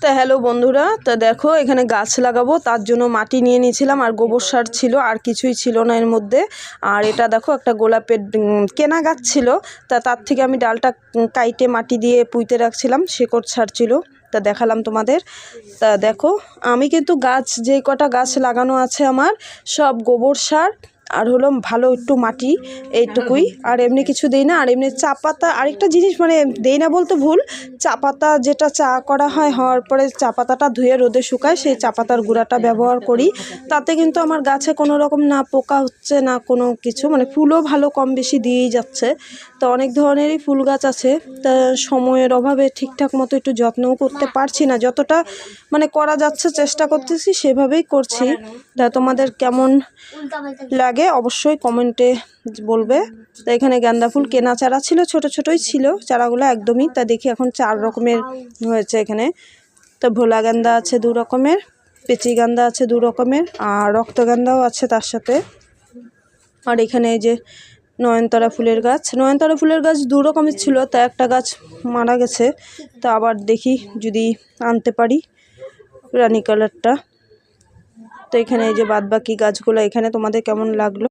তা হ্যালো বন্ধুরা, তা দেখো এখানে গাছ লাগাবো, তার জন্য মাটি নিয়ে নিয়েছিলাম আর গোবর সার ছিল, আর কিছুই ছিল না এর মধ্যে। আর এটা দেখো একটা গোলাপের কেনা গাছ ছিল, তার থেকে আমি ডালটা কাইটে মাটি দিয়ে পুঁতে রাখছিলাম, শেকড় ছাড়ছিল, তা দেখালাম তোমাদের। তা দেখো আমি কিন্তু গাছ যে কটা গাছ লাগানো আছে আমার সব গোবর সার আর হলো ভালো একটু মাটি, এইটুকুই, আর এমনি কিছু দিই না। আর এমনি চা পাতা আরেকটা জিনিস মানে দেই না বলতে ভুল, চা পাতা যেটা চা করা হয়, হওয়ার পরে চা পাতাটা ধুয়ে রোদে শুকায়, সেই চা পাতার গুঁড়াটা ব্যবহার করি। তাতে কিন্তু আমার গাছে কোনো রকম না পোকা হচ্ছে না কোনো কিছু, মানে ফুলও ভালো কম বেশি দিয়েই যাচ্ছে। তো অনেক ধরনেরই ফুল গাছ আছে, তা সময়ের অভাবে ঠিকঠাক মতো একটু যত্নও করতে পারছি না, যতটা মানে করা যাচ্ছে চেষ্টা করতেছি সেভাবেই করছি। তা তোমাদের কেমন লাগে অবশ্যই কমেন্টে বলবে। তো এখানে গাঁদা ফুল কেনা চারা ছিল, ছোট ছোটই ছিল চারাগুলো একদমই। তা দেখি এখন 4 রকমের হয়েছে এখানে। তো ভোলা গাঁদা আছে 2 রকমের, পেঁচি গাঁদা আছে 2 রকমের, আর রক্তগাঁদাও আছে তার সাথে। আর এখানে এই যে নয়নতারা ফুলের গাছ, নয়নতারা ফুলের গাছ 2 রকমের ছিল, তা একটা গাছ মারা গেছে, তা আবার দেখি যদি আনতে পারি রানী কালারটা। তো এখানে এই যে বাদবাকি গাছগুলো, এখানে তোমাদের কেমন লাগলো